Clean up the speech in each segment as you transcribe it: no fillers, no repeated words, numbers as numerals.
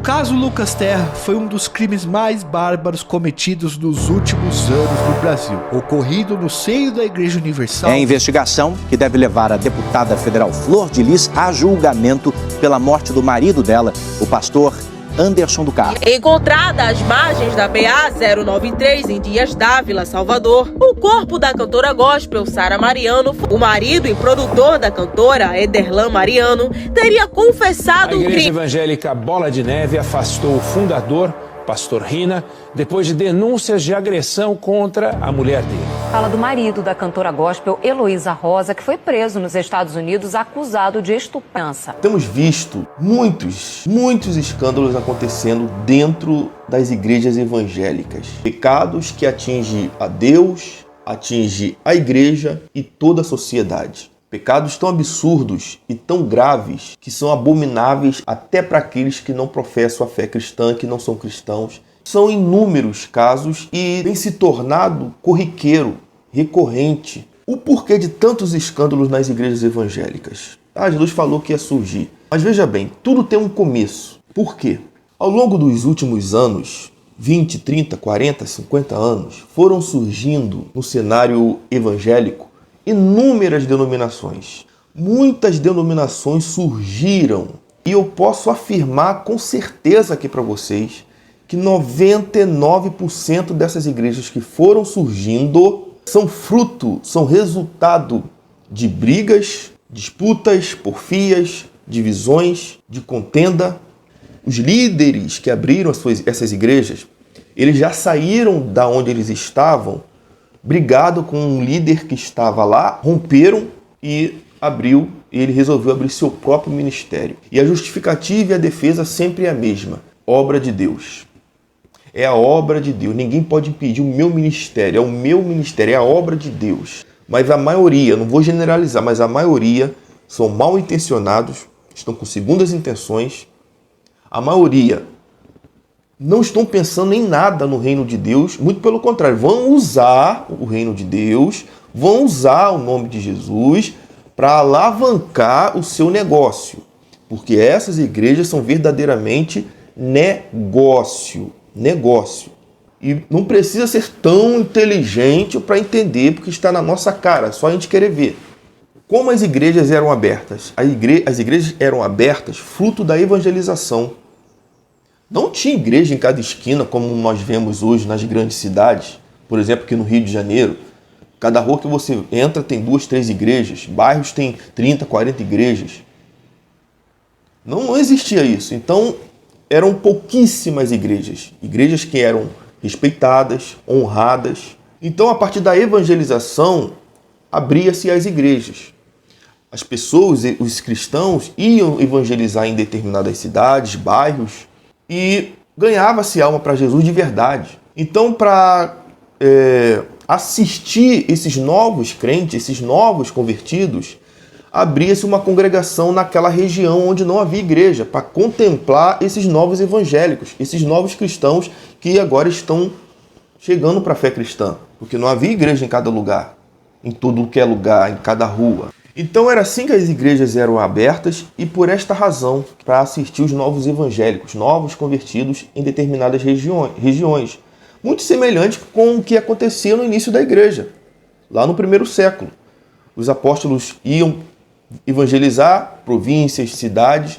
caso Lucas Terra foi um dos crimes mais bárbaros cometidos nos últimos anos no Brasil, ocorrido no seio da Igreja Universal. É a investigação que deve levar a deputada federal Flor de Lis a julgamento pela morte do marido dela, o pastor Anderson do Carmo. Encontrada às margens da BA-093 em Dias Dávila, Salvador, o corpo da cantora gospel Sara Mariano, o marido e produtor da cantora Ederlan Mariano, teria confessado o crime. A Igreja Evangélica Bola de Neve afastou o fundador, pastor Rina, depois de denúncias de agressão contra a mulher dele. Fala do marido da cantora gospel Heloísa Rosa, que foi preso nos Estados Unidos acusado de estuprança. Temos visto muitos escândalos acontecendo dentro das igrejas evangélicas. Pecados que atingem a Deus, atingem a igreja e toda a sociedade. Pecados tão absurdos e tão graves que são abomináveis até para aqueles que não professam a fé cristã, que não são cristãos. São inúmeros casos e tem se tornado corriqueiro, recorrente. O porquê de tantos escândalos nas igrejas evangélicas? Jesus falou que ia surgir. Mas veja bem, tudo tem um começo. Por quê? Ao longo dos últimos anos, 20, 30, 40, 50 anos, foram surgindo no cenário evangélico inúmeras denominações. Muitas denominações surgiram e eu posso afirmar com certeza aqui para vocês que 99% dessas igrejas que foram surgindo são resultado de brigas, disputas, porfias, divisões, de contenda. Os líderes que abriram essas igrejas, eles já saíram da onde eles estavam brigado com um líder que estava lá, romperam e ele resolveu abrir seu próprio ministério. E a justificativa e a defesa sempre é a mesma: obra de Deus. É a obra de Deus. Ninguém pode impedir o meu ministério. É o meu ministério, é a obra de Deus. Mas a maioria, não vou generalizar, mas a maioria são mal intencionados, estão com segundas intenções. A maioria não estão pensando em nada no reino de Deus, muito pelo contrário, vão usar o reino de Deus, vão usar o nome de Jesus para alavancar o seu negócio, porque essas igrejas são verdadeiramente negócio. E não precisa ser tão inteligente para entender, porque está na nossa cara, só a gente querer ver. Como as igrejas eram abertas? As igrejas eram abertas fruto da evangelização. Não tinha igreja em cada esquina, como nós vemos hoje nas grandes cidades. Por exemplo, aqui no Rio de Janeiro, cada rua que você entra tem 2, 3 igrejas. Bairros tem 30, 40 igrejas. Não existia isso. Então, eram pouquíssimas igrejas. Igrejas que eram respeitadas, honradas. Então, a partir da evangelização, abria-se as igrejas. As pessoas, os cristãos, iam evangelizar em determinadas cidades, bairros, e ganhava-se alma para Jesus de verdade. Então, para assistir esses novos crentes, esses novos convertidos, abria-se uma congregação naquela região onde não havia igreja, para contemplar esses novos evangélicos, esses novos cristãos que agora estão chegando para a fé cristã, porque não havia igreja em cada lugar, em todo que é lugar, em cada rua. Então era assim que as igrejas eram abertas e por esta razão, para assistir os novos evangélicos, novos convertidos em determinadas regiões. Muito semelhante com o que acontecia no início da igreja, lá no primeiro século. Os apóstolos iam evangelizar províncias, cidades,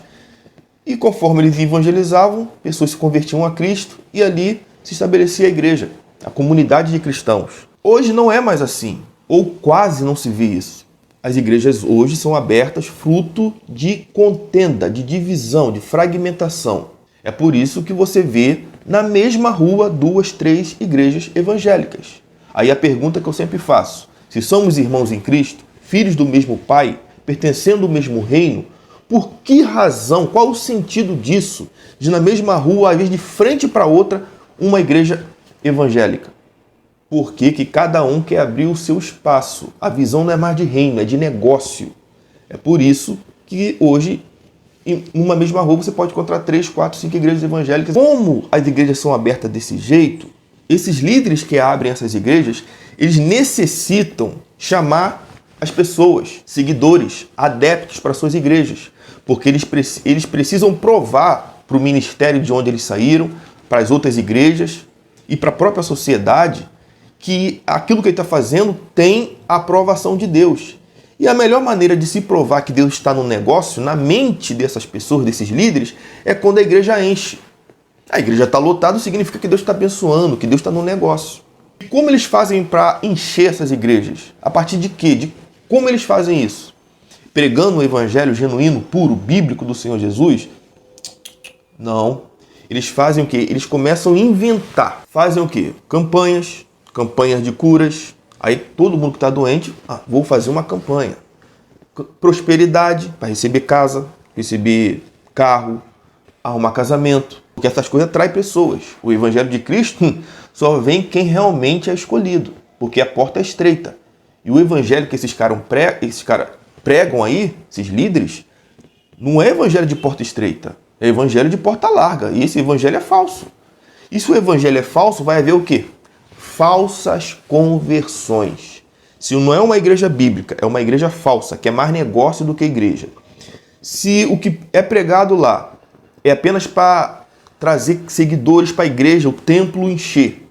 e conforme eles evangelizavam, pessoas se convertiam a Cristo e ali se estabelecia a igreja, a comunidade de cristãos. Hoje não é mais assim, ou quase não se vê isso. As igrejas hoje são abertas fruto de contenda, de divisão, de fragmentação. É por isso que você vê na mesma rua 2, 3 igrejas evangélicas. Aí a pergunta que eu sempre faço: se somos irmãos em Cristo, filhos do mesmo Pai, pertencendo ao mesmo reino, por que razão, qual o sentido disso, de na mesma rua, às vezes de frente para outra, uma igreja evangélica? Porque que cada um quer abrir o seu espaço. A visão não é mais de reino, é de negócio. É por isso que hoje, em uma mesma rua, você pode encontrar 3, 4, 5 igrejas evangélicas. Como as igrejas são abertas desse jeito, esses líderes que abrem essas igrejas, eles necessitam chamar as pessoas, seguidores, adeptos para suas igrejas. Porque eles precisam provar para o ministério de onde eles saíram, para as outras igrejas e para a própria sociedade, que aquilo que ele está fazendo tem a aprovação de Deus. E a melhor maneira de se provar que Deus está no negócio, na mente dessas pessoas, desses líderes, é quando a igreja enche. A igreja está lotada, significa que Deus está abençoando, que Deus está no negócio. E como eles fazem para encher essas igrejas? A partir de quê? De como eles fazem isso? Pregando o evangelho genuíno, puro, bíblico do Senhor Jesus? Não. Eles fazem o quê? Eles começam a inventar. Fazem o quê? Campanhas de curas. Aí todo mundo que está doente, vou fazer uma campanha. Prosperidade, para receber casa, receber carro, arrumar casamento. Porque essas coisas atraem pessoas. O evangelho de Cristo só vem quem realmente é escolhido, porque a porta é estreita. E o evangelho que esses caras pregam aí, esses líderes, não é evangelho de porta estreita, é evangelho de porta larga. E esse evangelho é falso. E se o evangelho é falso, vai haver o quê? Falsas conversões. Se não é uma igreja bíblica, é uma igreja falsa, que é mais negócio do que igreja. Se o que é pregado lá é apenas para trazer seguidores para a igreja, o templo encher,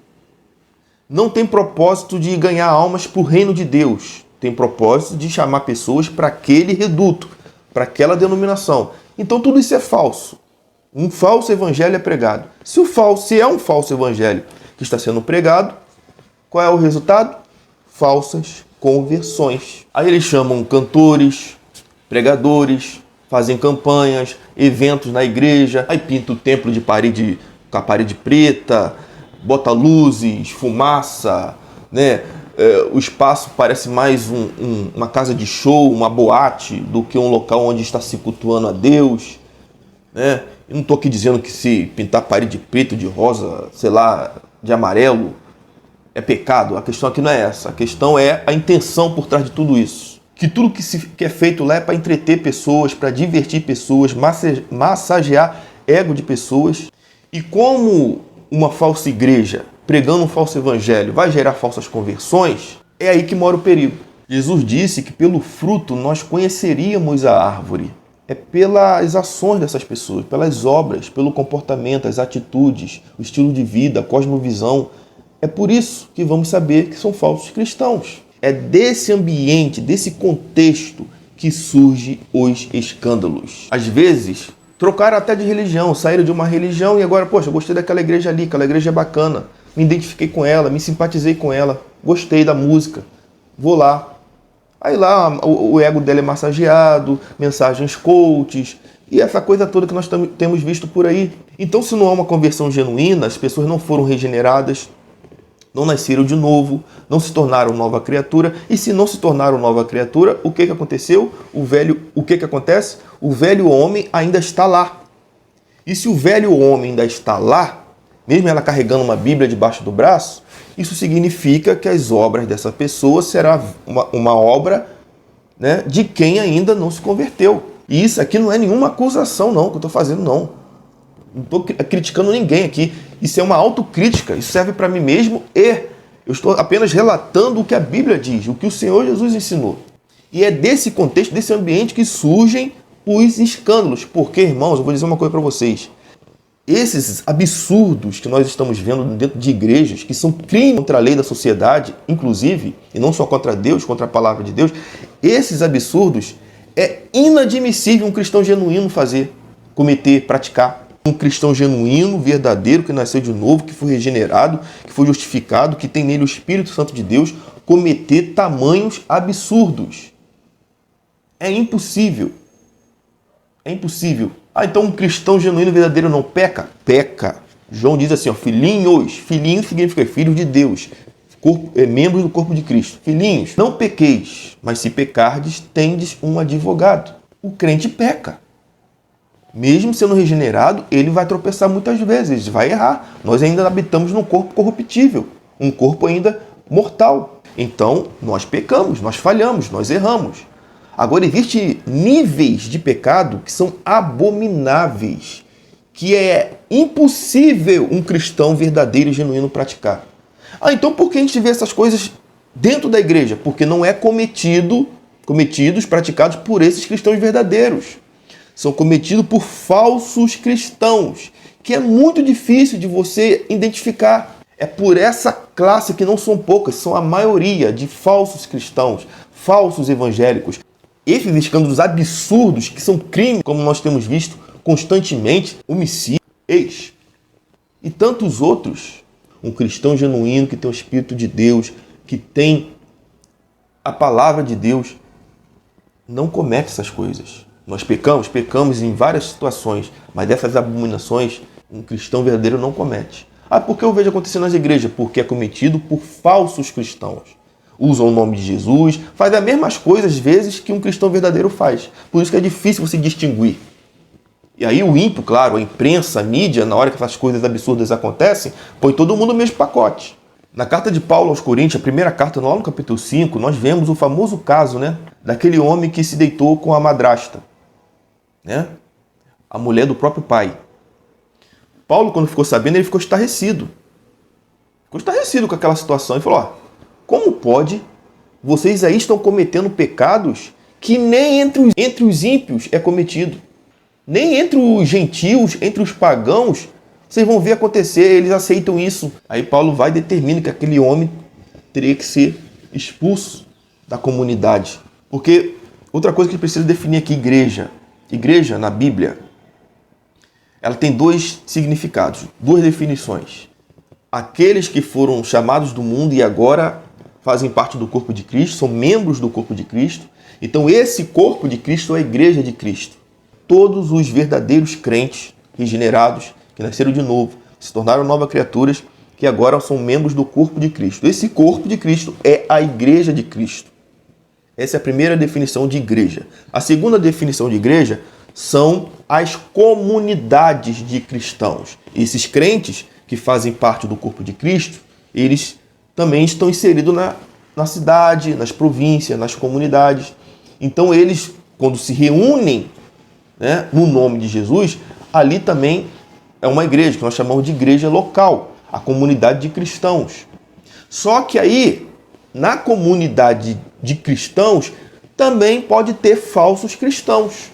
não tem propósito de ganhar almas para o reino de Deus. Tem propósito de chamar pessoas para aquele reduto, para aquela denominação. Então tudo isso é falso. Um falso evangelho é pregado. Se é um falso evangelho que está sendo pregado, qual é o resultado? Falsas conversões. Aí eles chamam cantores, pregadores, fazem campanhas, eventos na igreja, aí pinta o templo com a parede preta, bota luzes, fumaça, né? O espaço parece mais uma casa de show, uma boate, do que um local onde está se cultuando a Deus, né? Eu não estou aqui dizendo que se pintar a parede de preto, de rosa, sei lá, de amarelo, é pecado. A questão aqui não é essa. A questão é a intenção por trás de tudo isso. Que tudo que é feito lá é para entreter pessoas, para divertir pessoas, massagear ego de pessoas. E como uma falsa igreja pregando um falso evangelho vai gerar falsas conversões, é aí que mora o perigo. Jesus disse que pelo fruto nós conheceríamos a árvore. É pelas ações dessas pessoas, pelas obras, pelo comportamento, as atitudes, o estilo de vida, a cosmovisão. É por isso que vamos saber que são falsos cristãos. É desse ambiente, desse contexto que surgem os escândalos. Às vezes, trocaram até de religião, saíram de uma religião e agora, poxa, eu gostei daquela igreja ali, aquela igreja é bacana, me identifiquei com ela, me simpatizei com ela, gostei da música, vou lá. Aí lá o ego dela é massageado, mensagens coaches e essa coisa toda que nós temos visto por aí. Então, se não há uma conversão genuína, as pessoas não foram regeneradas, não nasceram de novo, não se tornaram nova criatura. E se não se tornaram nova criatura, o que aconteceu? O que acontece? O velho homem ainda está lá. E se o velho homem ainda está lá, mesmo ela carregando uma Bíblia debaixo do braço, isso significa que as obras dessa pessoa será uma obra, né, de quem ainda não se converteu. E isso aqui não é nenhuma acusação não, que eu estou fazendo não. Não estou criticando ninguém aqui. Isso é uma autocrítica. Isso serve para mim mesmo e eu estou apenas relatando o que a Bíblia diz, o que o Senhor Jesus ensinou. E é desse contexto, desse ambiente que surgem os escândalos. Porque, irmãos, eu vou dizer uma coisa para vocês. Esses absurdos que nós estamos vendo dentro de igrejas, que são crimes contra a lei da sociedade, inclusive, e não só contra Deus, contra a palavra de Deus, esses absurdos é inadmissível um cristão genuíno cometer, praticar. Um cristão genuíno, verdadeiro, que nasceu de novo, que foi regenerado, que foi justificado, que tem nele o Espírito Santo de Deus, cometer tamanhos absurdos. É impossível. É impossível. Então um cristão genuíno e verdadeiro não peca? Peca. João diz assim, filhinhos. Filhinho significa filhos de Deus. Membros do corpo de Cristo. Filhinhos, não pequeis, mas se pecardes, tendes um advogado. O crente peca. Mesmo sendo regenerado, ele vai tropeçar muitas vezes, vai errar. Nós ainda habitamos num corpo corruptível, um corpo ainda mortal. Então, nós pecamos, nós falhamos, nós erramos. Agora, existem níveis de pecado que são abomináveis, que é impossível um cristão verdadeiro e genuíno praticar. Então por que a gente vê essas coisas dentro da igreja? Porque não é praticados por esses cristãos verdadeiros. são cometidos por falsos cristãos, que é muito difícil de você identificar. É por essa classe, que não são poucas, são a maioria de falsos cristãos, falsos evangélicos. Esses escândalos absurdos, que são crimes, como nós temos visto constantemente, homicídio, e tantos outros. Um cristão genuíno, que tem o Espírito de Deus, que tem a palavra de Deus, não comete essas coisas. Nós pecamos em várias situações, mas dessas abominações, um cristão verdadeiro não comete. Por que eu vejo acontecer nas igrejas? Porque é cometido por falsos cristãos. Usam o nome de Jesus, faz as mesmas coisas, às vezes, que um cristão verdadeiro faz. Por isso que é difícil você distinguir. E aí o ímpio, claro, a imprensa, a mídia, na hora que essas coisas absurdas acontecem, põe todo mundo no mesmo pacote. Na carta de Paulo aos Coríntios, a primeira carta, lá no capítulo 5, nós vemos o famoso caso, daquele homem que se deitou com a madrasta, a mulher do próprio pai. Paulo, quando ficou sabendo, ele ficou estarrecido. Ficou estarrecido com aquela situação e falou, como pode? Vocês aí estão cometendo pecados que nem entre os ímpios é cometido. Nem entre os gentios, entre os pagãos, vocês vão ver acontecer, eles aceitam isso. Aí Paulo vai e determina que aquele homem teria que ser expulso da comunidade. Porque outra coisa que a gente precisa definir aqui, igreja. Igreja, na Bíblia, ela tem dois significados, duas definições. Aqueles que foram chamados do mundo e agora fazem parte do corpo de Cristo, são membros do corpo de Cristo. Então esse corpo de Cristo é a igreja de Cristo. Todos os verdadeiros crentes regenerados, que nasceram de novo, se tornaram novas criaturas, que agora são membros do corpo de Cristo. Esse corpo de Cristo é a igreja de Cristo. Essa é a primeira definição de igreja. A segunda definição de igreja são as comunidades de cristãos. Esses crentes que fazem parte do corpo de Cristo, eles também estão inseridos na cidade, nas províncias, nas comunidades. Então eles, quando se reúnem no nome de Jesus, ali também é uma igreja, que nós chamamos de igreja local, a comunidade de cristãos. Só que aí, na comunidade de cristãos, também pode ter falsos cristãos.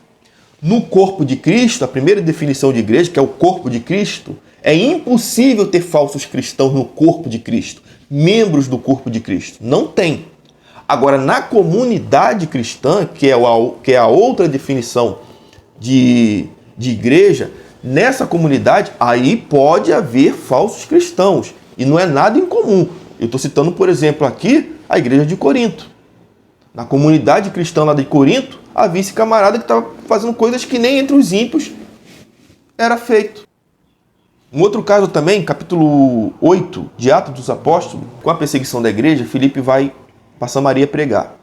No corpo de Cristo, a primeira definição de igreja, que é o corpo de Cristo, é impossível ter falsos cristãos no corpo de Cristo, membros do corpo de Cristo. Não tem. Agora, na comunidade cristã, que é a outra definição de igreja, nessa comunidade, aí pode haver falsos cristãos. E não é nada incomum. Eu estou citando, por exemplo, aqui, a igreja de Corinto. Na comunidade cristã lá de Corinto, havia esse camarada que estava fazendo coisas que nem entre os ímpios era feito. Um outro caso também, capítulo 8 de Atos dos Apóstolos, com a perseguição da igreja, Filipe vai para Samaria pregar.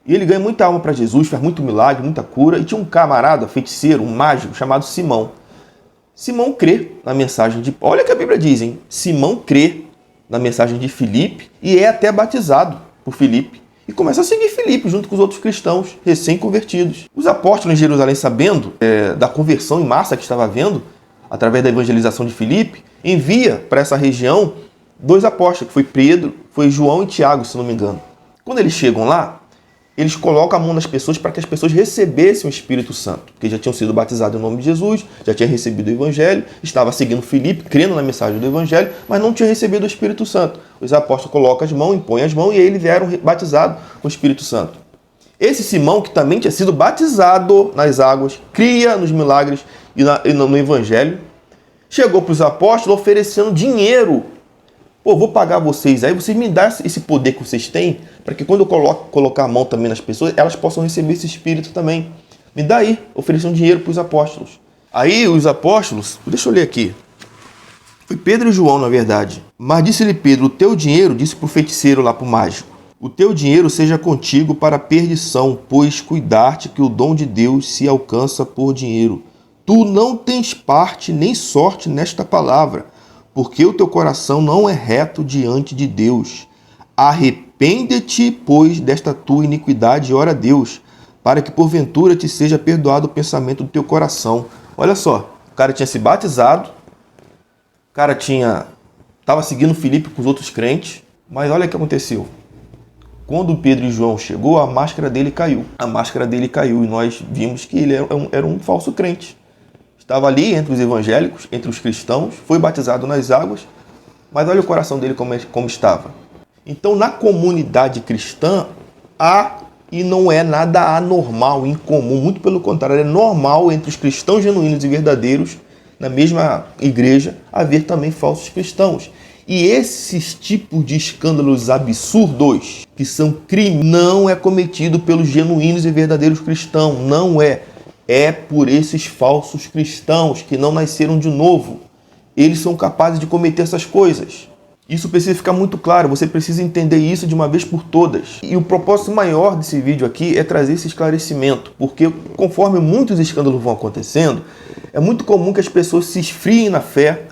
E ele ganha muita alma para Jesus, faz muito milagre, muita cura. E tinha um camarada, feiticeiro, um mágico, chamado Simão. Simão crê na mensagem de... Olha o que a Bíblia diz, hein? Simão crê na mensagem de Filipe e é até batizado por Filipe. E começa a seguir Filipe junto com os outros cristãos recém-convertidos. Os apóstolos em Jerusalém, sabendo da conversão em massa que estava havendo, através da evangelização de Filipe, envia para essa região 2 apóstolos, que foi Pedro, foi João e Tiago, se não me engano. Quando eles chegam lá, eles colocam a mão nas pessoas para que as pessoas recebessem o Espírito Santo, porque já tinham sido batizados em nome de Jesus, já tinham recebido o Evangelho, estava seguindo Filipe, crendo na mensagem do Evangelho, mas não tinham recebido o Espírito Santo. Os apóstolos colocam as mãos, impõem as mãos e eles eram batizados com o Espírito Santo. Esse Simão, que também tinha sido batizado nas águas, cria nos milagres e no Evangelho, chegou para os apóstolos oferecendo dinheiro. Vou pagar vocês aí, vocês me dão esse poder que vocês têm, para que quando eu colocar a mão também nas pessoas, elas possam receber esse Espírito também. Me dá aí, oferecendo dinheiro para os apóstolos. Aí os apóstolos, deixa eu ler aqui. Foi Pedro e João, na verdade. Mas disse-lhe Pedro, o teu dinheiro, disse para o feiticeiro lá, para o mágico, o teu dinheiro seja contigo para a perdição, pois cuidar-te que o dom de Deus se alcança por dinheiro. Tu não tens parte nem sorte nesta palavra, porque o teu coração não é reto diante de Deus. Arrepende-te, pois, desta tua iniquidade e ora a Deus, para que porventura te seja perdoado o pensamento do teu coração. Olha só, o cara tinha se batizado, o cara estava seguindo Filipe com os outros crentes, mas olha o que aconteceu. Quando Pedro e João chegou, a máscara dele caiu. A máscara dele caiu e nós vimos que ele era um falso crente. Estava ali entre os evangélicos, entre os cristãos, foi batizado nas águas, mas olha o coração dele como estava. Então, na comunidade cristã, há e não é nada anormal, incomum. Muito pelo contrário, é normal entre os cristãos genuínos e verdadeiros, na mesma igreja, haver também falsos cristãos. E esses tipos de escândalos absurdos, que são crime, não é cometido pelos genuínos e verdadeiros cristãos. Não é. É por esses falsos cristãos que não nasceram de novo. Eles são capazes de cometer essas coisas. Isso precisa ficar muito claro, você precisa entender isso de uma vez por todas. E o propósito maior desse vídeo aqui é trazer esse esclarecimento, porque conforme muitos escândalos vão acontecendo, é muito comum que as pessoas se esfriem na fé,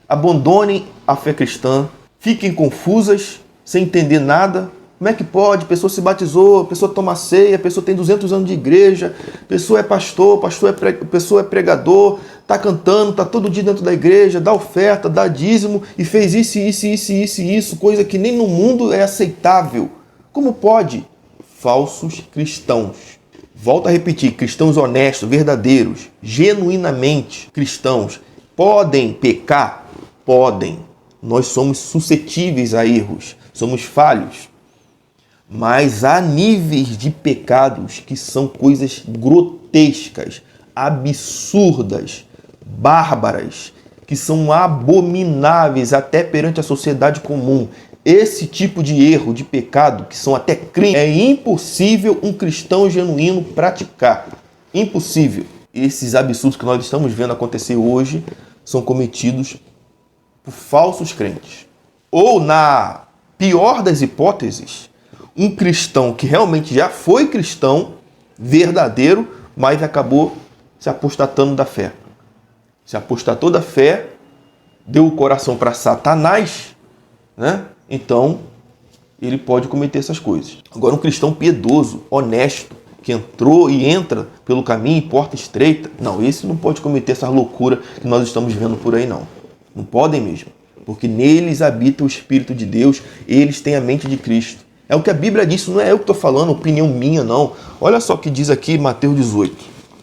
abandonem a fé cristã, fiquem confusas, sem entender nada. Como é que pode? A pessoa se batizou, a pessoa toma ceia, a pessoa tem 200 anos de igreja, a pessoa é pastor, a pessoa é pregador, está cantando, está todo dia dentro da igreja, dá oferta, dá dízimo e fez isso, coisa que nem no mundo é aceitável. Como pode? Falsos cristãos. Volto a repetir, cristãos honestos, verdadeiros, genuinamente cristãos, podem pecar? Podem. Nós somos suscetíveis a erros, somos falhos. Mas há níveis de pecados que são coisas grotescas, absurdas, bárbaras, que são abomináveis até perante a sociedade comum. Esse tipo de erro, de pecado, que são até crime, é impossível um cristão genuíno praticar. Impossível. Esses absurdos que nós estamos vendo acontecer hoje são cometidos por falsos crentes. Ou, na pior das hipóteses, um cristão que realmente já foi cristão, verdadeiro, mas acabou se apostatando da fé. Se apostatou da fé, deu o coração para Satanás, né? Então, ele pode cometer essas coisas. Agora, um cristão piedoso, honesto, que entrou e entra pelo caminho em porta estreita, não, esse não pode cometer essa loucura que nós estamos vendo por aí, não. Não podem mesmo, porque neles habita o Espírito de Deus, eles têm a mente de Cristo. É o que a Bíblia diz, não é eu que estou falando, opinião minha, não. Olha só o que diz aqui Mateus 18.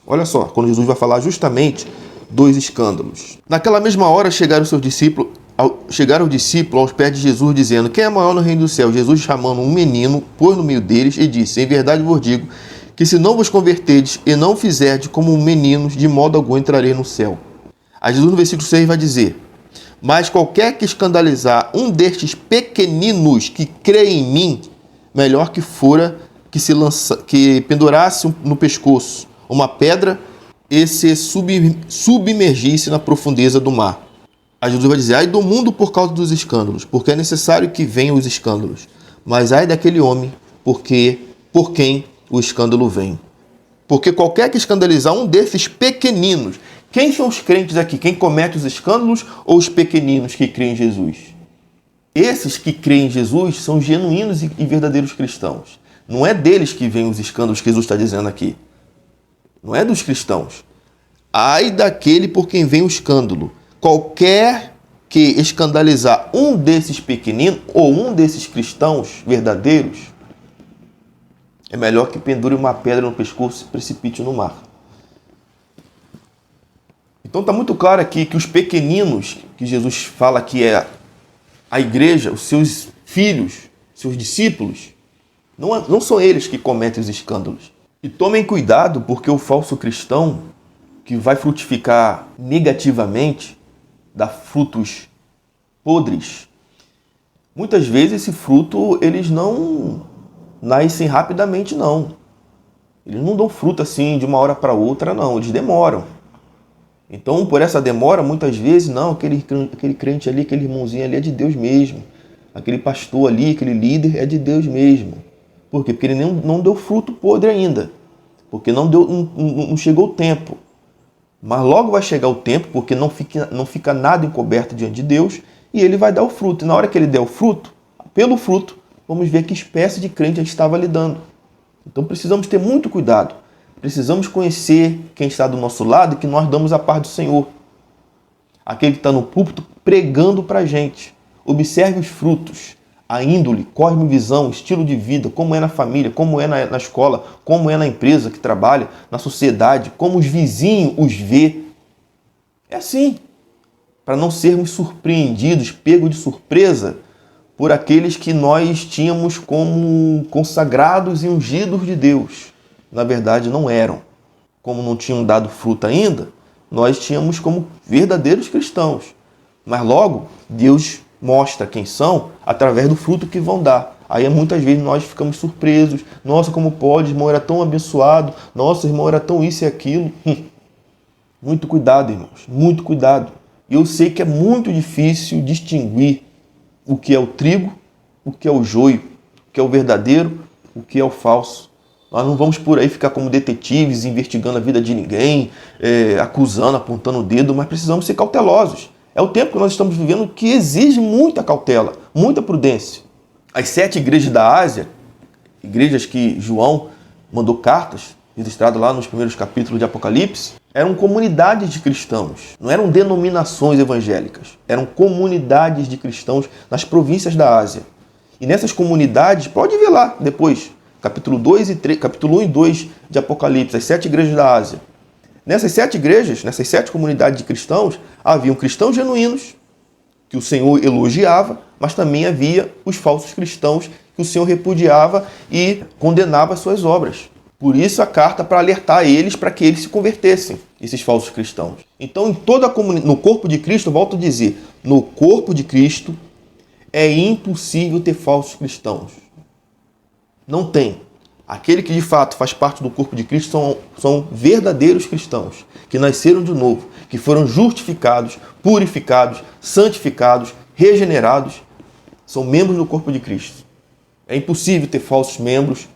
Olha só, quando Jesus vai falar justamente dos escândalos. Naquela mesma hora chegaram os discípulos aos pés de Jesus, dizendo: quem é maior no reino do céu? Jesus, chamando um menino, pôs no meio deles e disse: em verdade vos digo, que se não vos converterdes e não fizerdes como meninos, de modo algum entrarei no céu. Aí Jesus no versículo 6 vai dizer: mas qualquer que escandalizar um destes pequeninos que crê em mim, melhor que fora que pendurasse no pescoço uma pedra e se submergisse na profundeza do mar. Aí Jesus vai dizer: ai do mundo por causa dos escândalos, porque é necessário que venham os escândalos. Mas ai daquele homem, por quem o escândalo vem. Porque qualquer que escandalizar um desses pequeninos, quem são os crentes aqui? Quem comete os escândalos ou os pequeninos que creem em Jesus? Esses que creem em Jesus são genuínos e verdadeiros cristãos. Não é deles que vêm os escândalos que Jesus está dizendo aqui. Não é dos cristãos. Ai daquele por quem vem o escândalo. Qualquer que escandalizar um desses pequeninos ou um desses cristãos verdadeiros, é melhor que pendure uma pedra no pescoço e se precipite no mar. Então está muito claro aqui que os pequeninos, que Jesus fala que é a igreja, os seus filhos, seus discípulos, não são eles que cometem os escândalos. E tomem cuidado, porque o falso cristão, que vai frutificar negativamente, dá frutos podres, muitas vezes esse fruto, eles não nascem rapidamente, não. Eles não dão fruto assim de uma hora para outra, não. Eles demoram. Então, por essa demora, muitas vezes, não, aquele crente ali, aquele irmãozinho ali é de Deus mesmo. Aquele pastor ali, aquele líder é de Deus mesmo. Por quê? Porque ele não deu fruto podre ainda. Porque não chegou o tempo. Mas logo vai chegar o tempo, porque não fica nada encoberto diante de Deus, e ele vai dar o fruto. E na hora que ele der o fruto, pelo fruto, vamos ver que espécie de crente a gente estava lidando. Então precisamos ter muito cuidado. Precisamos conhecer quem está do nosso lado e que nós damos a paz do Senhor. Aquele que está no púlpito pregando para a gente. Observe os frutos. a índole, cosmovisão, estilo de vida, como é na família, como é na escola, como é na empresa que trabalha, na sociedade, como os vizinhos os vê. É assim, para não sermos surpreendidos, pegos de surpresa por aqueles que nós tínhamos como consagrados e ungidos de Deus. Na verdade, não eram. Como não tinham dado fruto ainda, nós tínhamos como verdadeiros cristãos. Mas logo, Deus mostra quem são através do fruto que vão dar. Aí muitas vezes nós ficamos surpresos. Nossa, como pode? O irmão era tão abençoado. Nossa, o irmão era tão isso e aquilo. Muito cuidado, irmãos. Muito cuidado. Eu sei que é muito difícil distinguir o que é o trigo, o que é o joio, o que é o verdadeiro, o que é o falso. Nós não vamos por aí ficar como detetives, investigando a vida de ninguém, acusando, apontando o dedo, mas precisamos ser cautelosos. É o tempo que nós estamos vivendo que exige muita cautela, muita prudência. As 7 igrejas da Ásia, igrejas que João mandou cartas, registradas lá nos primeiros capítulos de Apocalipse, eram comunidades de cristãos, não eram denominações evangélicas, eram comunidades de cristãos nas províncias da Ásia. E nessas comunidades, pode ver lá depois, capítulo 1 e 2 de Apocalipse, as 7 igrejas da Ásia. Nessas 7 igrejas, nessas 7 comunidades de cristãos, haviam cristãos genuínos, que o Senhor elogiava, mas também havia os falsos cristãos que o Senhor repudiava e condenava as suas obras. Por isso a carta para alertar eles para que eles se convertessem, esses falsos cristãos. Então, em toda a comunidade, no corpo de Cristo, eu volto a dizer, no corpo de Cristo é impossível ter falsos cristãos. Não tem. Aquele que de fato faz parte do corpo de Cristo são verdadeiros cristãos, que nasceram de novo, que foram justificados, purificados, santificados, regenerados, são membros do corpo de Cristo. É impossível ter falsos membros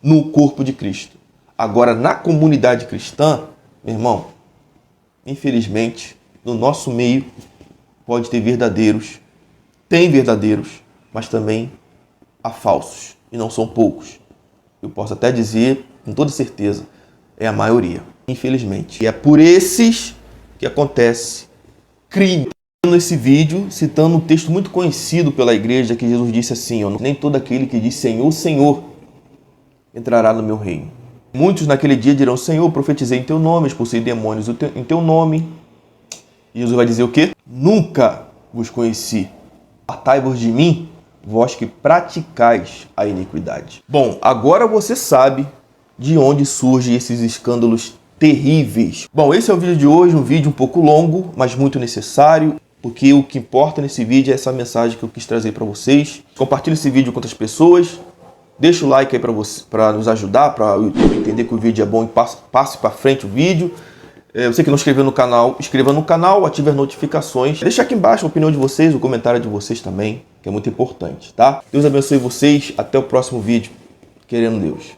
no corpo de Cristo. Agora, na comunidade cristã, meu irmão, infelizmente, no nosso meio, pode ter verdadeiros, tem verdadeiros, mas também há falsos, e não são poucos. Eu posso até dizer, com toda certeza, é a maioria, infelizmente. E é por esses que acontece crime. Nesse vídeo, citando um texto muito conhecido pela igreja, que Jesus disse assim, nem todo aquele que diz Senhor, Senhor, entrará no meu reino. Muitos naquele dia dirão, Senhor, profetizei em teu nome, expulsei demônios em teu nome. E Jesus vai dizer o quê? Nunca vos conheci. Apartai-vos de mim, vós que praticais a iniquidade. Bom, agora você sabe de onde surgem esses escândalos terríveis. Bom, esse é o vídeo de hoje, um vídeo um pouco longo, mas muito necessário, porque o que importa nesse vídeo é essa mensagem que eu quis trazer para vocês. Compartilhe esse vídeo com outras pessoas. Deixa o like aí para nos ajudar, para o YouTube entender que o vídeo é bom e passe para frente o vídeo. Você que não inscreveu no canal, inscreva no canal, ative as notificações. Deixa aqui embaixo a opinião de vocês, o comentário de vocês também, que é muito importante, tá? Deus abençoe vocês, até o próximo vídeo, querendo Deus.